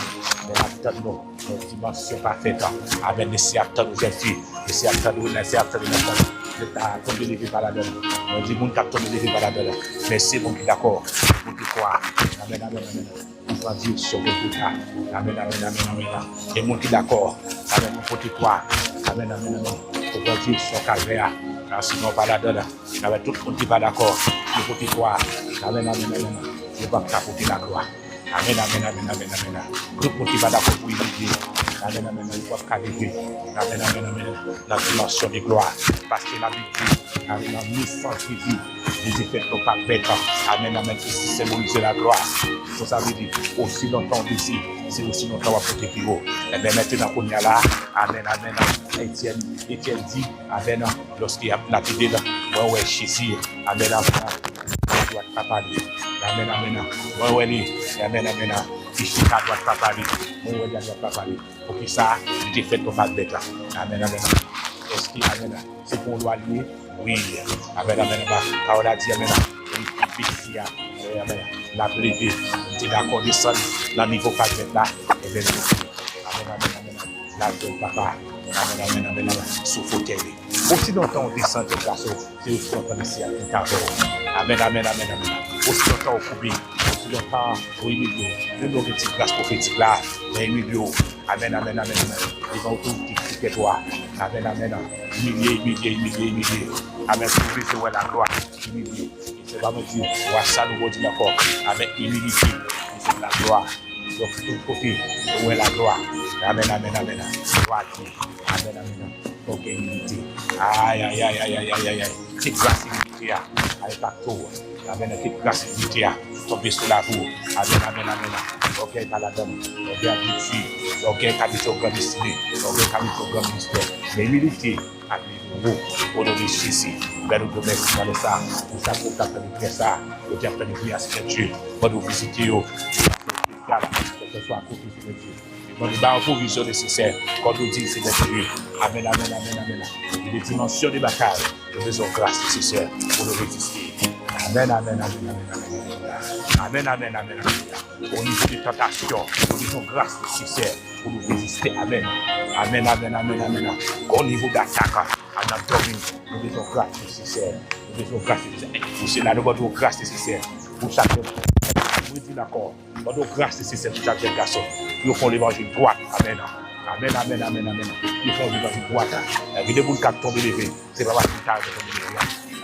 Mais attendons, notre dimension parfaite. Amen, laissez attendre nos jeunes filles, laissez attendre nos enfants. L'État a tombé levé par la donne. On dit, mon cap tombé levé par la donne. Mais c'est bon qui est d'accord. Mon qui croit. Amen, amen, amen. On va dire sur votre cas. Amen, amen, amen, amen. Et mon qui est d'accord. Amen, mon qui croit. Amen, amen, amen. On va dire sur calvaire. Sinon, pas la donne. Amen, tout le monde qui n'est pas d'accord. Le qui croit. Amen, amen, amen. Je ne vais pas capoter la gloire. Amen, amen, amen, amen, amen. Tout le monde qui va d'accord pour humilier. Amen, amen, amen, pour qualifier. Amen, amen, amen. La dimension de gloire. Parce que la vie, amen, la naissance de vie, vous êtes fait pas bête. Amen, amen. Ici, c'est symboliser la gloire. Pour ça veut dire, aussi longtemps d'ici, c'est aussi longtemps à porter plus haut. Et bien maintenant qu'on est là, amen, amen. Étienne dit, amen, lorsqu'il y a la télé, ouais, Jésus, amen, amen. Doit pas parler. Amen, amen. Ouais, amen, amen. Ici, ça doit pas parler. Ouais, doit pas parler. Pour que ça, il est fait pour pas bête. Amen, amen. Est-ce qu'il amen? C'est pour nous allier? Oui. Amen, amen. Parole a dit, amen. Amen. La plébé, tu es d'accord, descendre dans le niveau pas bête là. Et bien, amen, amen, amen. La gueule, papa. Amen, amen, amen, amen. Sous fauteuil. Aussi longtemps on descend de place, c'est aussi longtemps ici à l'intérieur. Amen, amen, amen, amen. Aussi longtemps on coupe, aussi longtemps on humilié. Même dans les petites places prophétiques là, mais humilié. Amen, amen, amen, amen. Ils vont tout critiquer toi. Amen, amen. Humilié. Amen, pour briser la gloire. Humilié. C'est pas me dire, ouais, ça nous dit d'accord. Amen, humilité. C'est la gloire. Donc, tout côté, où est la gloire? Amen, amen, amen. Gloire à Dieu. Amen, amen. Ok, humilité. Aïe. Petite grâce humilité. Aïe, pas tout. Amen, petite grâce humilité. Tomber sur la boue. Amen. Ok, pas la donne. Ok, habitué. Ok, habitué au grand destiné. Ok, habitué au grand ministère. Mais humilité, appelez-vous. Au nom de Jésus. Ben, nous te remercions de ça. Pour ça, pour ça, pour faire ça. Pour faire une prière à Dieu. Pour nous visiter. Que ce soit accouplé sur Dieu. Nous avons provision nécessaire. Quand nous disons c'est Dieu. Amen. Les dimensions de bataille. Nous faisons grâce nécessaire pour nous résister. Amen. Au niveau des tentations, nous faisons grâce nécessaire pour nous résister. Amen. Au niveau d'attaque, à notre domaine, nous faisons grâce nécessaire. Pour cela, nous avons grâce nécessaire pour chacun. Vous dites d'accord. Nous avons grâce nécessaire pour chaque garçon. Nous font l'évangile droite. Amen. Nous font l'évangile droite. Et des gens qui tombent levé, c'est pas parce qu'ils tardent de tomber levé.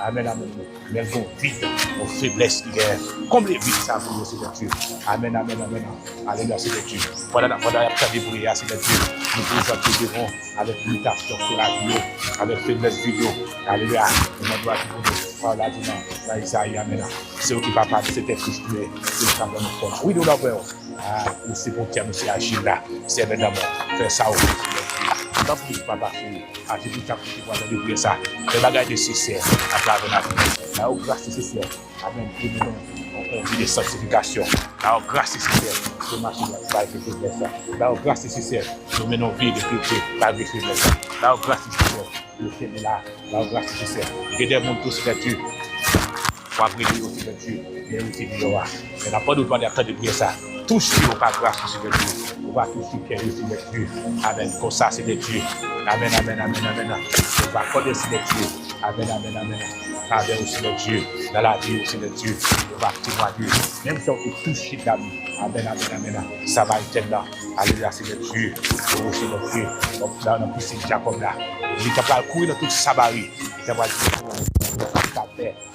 Amen, amen. Mais vos vides, vos faiblesses qui est, comme les vides, ça vous, Seigneur Dieu. Amen, amen, amen. Alléluia, Seigneur Dieu. Pendant la prière, Seigneur Dieu, nous présentons devant avec limitation sur la vie, avec faiblesse vidéo. Alléluia. Nous demandons à Dieu, par la dimanche, dans Isaïe, amen. C'est eux qui va parler, c'était frustré, c'est le temps de notre corps. Oui, nous l'avons. Ah, c'est pour dire, monsieur Achille là, c'est maintenant, faire ça au Seigneur Dieu. Tant plus, papa, à Dieu, tu as pu voir de prier ça. Les bagages nécessaires à travers la vie. La grâce nécessaire. Amen. On vit des sanctifications. La grâce nécessaire. De marcher dans la vie. La grâce nécessaire. Nous menons vie de pureté. La vie de la grâce nécessaire. Le Seigneur là. La grâce nécessaire. Il y a des mondes tous de Dieu. Pour après aussi de Dieu. Mais aussi de Dieu. Mais n'a pas de droit d'attendre de prier ça. Touche-lui au pas grâce aussi de Dieu. On va toucher Pierre aussi de Dieu. Amen. Comme ça, c'est de Dieu. Amen, amen, amen, amen. On va connaître aussi de Dieu. Amen, amen, amen. Avec aussi de Dieu. Dans la vie aussi de Dieu. On va témoigner. Même si on peut toucher d'amis. Amen, amen, amen. Ça va être là. Alléluia, c'est de Dieu. Oh, c'est de Dieu. Donc là, on a poussé Jacob là. Il est capable de courir dans toute Samarie. Il est capable de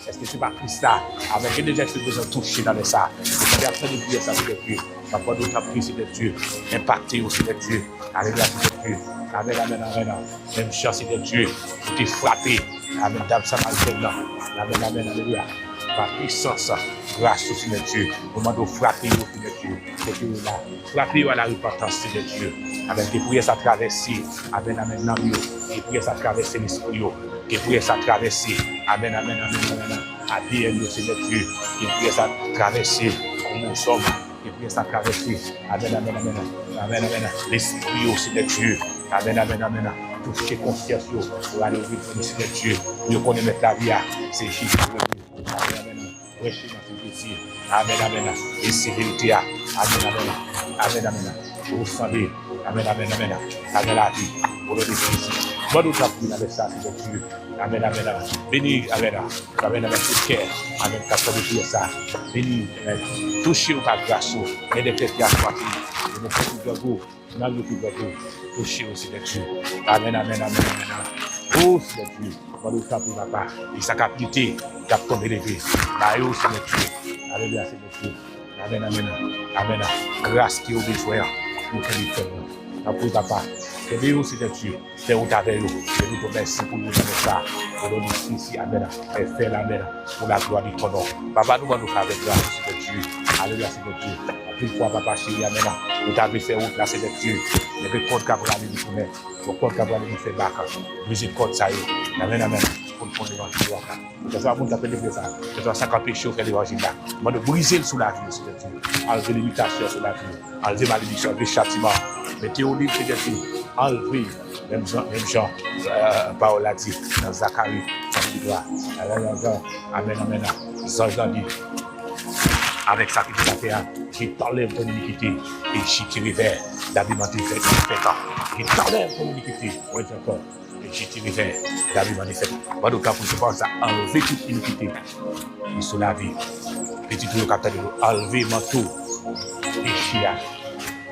est-ce que tu vas Christ là? Avec des gestes besoin de toucher dans le ça. Il est en train de dire ça, c'est de Dieu. Ça va d'autres apprécier de Dieu. Impacter aussi de Dieu. Alléluia, c'est de Dieu. Amen, amen, amen. Même chance de Dieu. Tu t'es frappé. Amen, dame Samaritaine là. Amen, amen, alléluia. Par puissance, grâce aussi de Dieu. Au moment de frapper aussi de Dieu. C'est Dieu là. Frapper à la repentance de Dieu. Amen, que prier ça traverser. Amen, amen, non, que prier ça traverser l'esprit. Que prier ça traverser. Amen, amen, amen, amen. À bien nous, c'est de Dieu. Que prier ça traverser comme nous sommes. Que prier ça traverser. Amen, amen, amen. Amen, amen. L'esprit aussi de Dieu. Amen, amen, amen. Toucher conscience pour aller au but de Dieu. Nous connaissons mettre la vie. C'est Jésus. Amen, amen. Prêcher dans ses désirs. Amen, amen. Et ses vérités. Amen, amen. Amen, amen. Pour vous sembler. Amen, amen, amen. Amen, la vie. Pour le Jésus. Bon, nous avons avec ça, c'est de Dieu. Amen, amen, amen. Béni, amen, amen, amen, tout cœur. Amen, quand on veut ça. Béni, touchez ou pas grâce. Et des têtes qui a choisi. Et des têtes qui vous. Dans le plus de vous. Touchez aussi de Dieu. Amen, amen, amen, amen. Oh, c'est de Dieu. Bon, nous avons papa. Et sa capacité, qui a tombé levé. Là, c'est de Dieu. Alléluia, c'est de Dieu. Amen, amen, amen. Grâce qui est au besoin. Nous faisons faire. Après, papa. C'est bien aussi de Dieu. C'est où tu avais eu. Et nous te remercions pour nous donner ça. Pour nous dire ici, amen. Et faire l'amen pour la gloire de ton nom. Papa, nous allons faire avec grâce aussi de Dieu. Alléluia, c'est de Dieu. Plus fois, papa chéri, amen. Nous t'avons fait route là, c'est de Dieu. Et puis, compte qu'à vous aller nous tourner. Pour compte qu'à vous aller nous faire bac. Musique compte ça y est. Amen, amen. Pour nous l'évangile. Que ça va nous taper de ça. Que ça va 50 péchés faire l'évangile là. Moi, de briser sous la vie, c'est de Dieu. Enlever l'imitation sur la vie. Enlever malédiction, enlever châtiment. Mettez au livre, c'est de Dieu. Enlever, même Jean, Paul a dit, dans Zacharie, amen, amen, Jean dit, avec sa petite affaire, qui t'enlève ton iniquité, et j'y tire vers, David m'a dit, qui t'enlève ton iniquité, oui, encore, et j'y tire vers, David m'a dit, moi, donc, pour ce pense à enlever toute iniquité, et sous la vie, petit tout le capteur de l'eau, enlever manteau, et chia,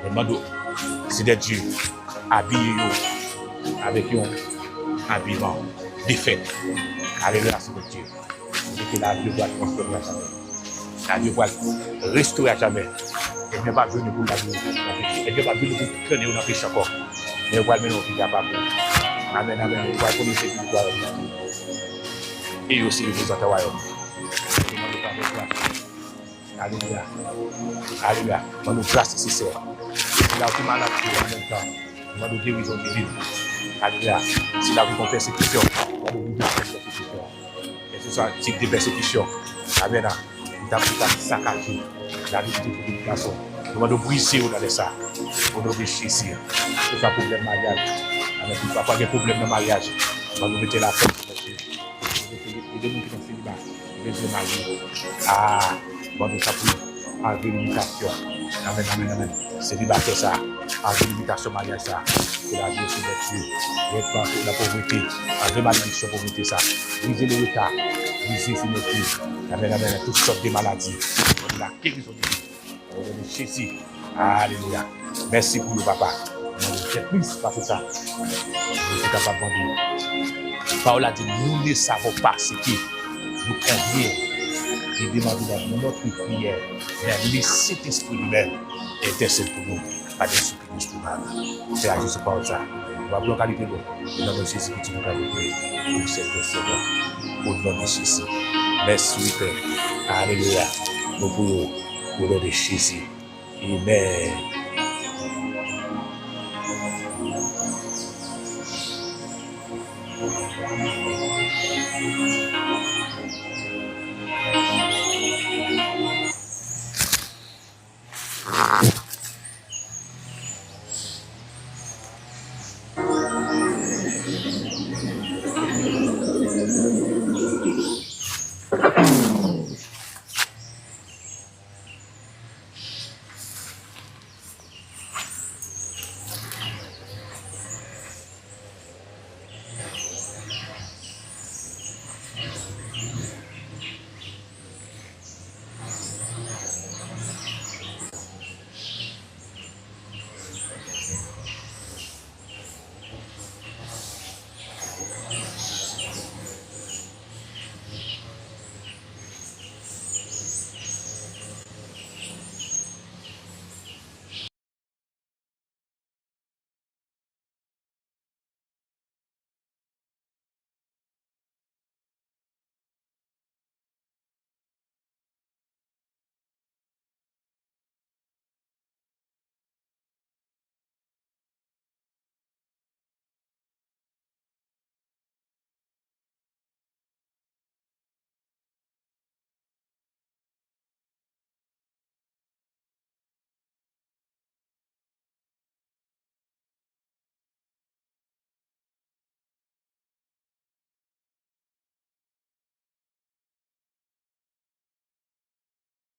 le manteau, c'est de Dieu. Habillez-vous avec un habillement défait. Alléluia, c'est de Dieu. Et que la vie doit transformer à jamais. La vie doit restaurer à jamais. Elle n'est pas venue pour la vie. Elle n'est pas venue pour traîner dans le péché encore. Mais elle va mener au vie capable. Amen, amen. Elle va connaître ce qu'il doit faire. Et aussi le président de royaume. Alléluia. Alléluia. On nous grâce nécessaire. C'est là où tu m'as là en même temps. On va nous guérison divine. Alléluia. C'est là où on persécution. On va nous guérir persécution. Et ce soit un type de persécution. Amen. Il t'a saccagé la vie de toute façon. On va nous briser dans ça. On va nous réussir. C'est un problème de mariage. Avec il ne va pas de problème de mariage. On va nous mettre la fête. Et de nous qui sont célibataires. De Dieu mariés. Ah, bon, nous s'appuie en vérification. Amen, amen, amen. Célibataire ça. En limitation mariage ça, c'est la vie aussi de Dieu. La pauvreté, en malédiction pauvreté ça. Briser le retard, briser c'est notre vie. Amen, amen, toutes sortes de maladies. On a guérison de vie. On a Jésus. Alléluia. Merci pour nous, papa. On a plus parce que ça. Je suis capable de dire. Paul a dit, nous ne savons pas ce qui nous convient et demander dans notre prière, mais laisser l'esprit lui-même intercède pour nous, pas de supplice pour nous. C'est à Jésus par ça. On va bloquer qualité de dans notre Jésus qui nous a prié pour cette Seigneur, au nom de Jésus. Merci, Père. Alléluia. Nous prions au nom de Jésus. Amen.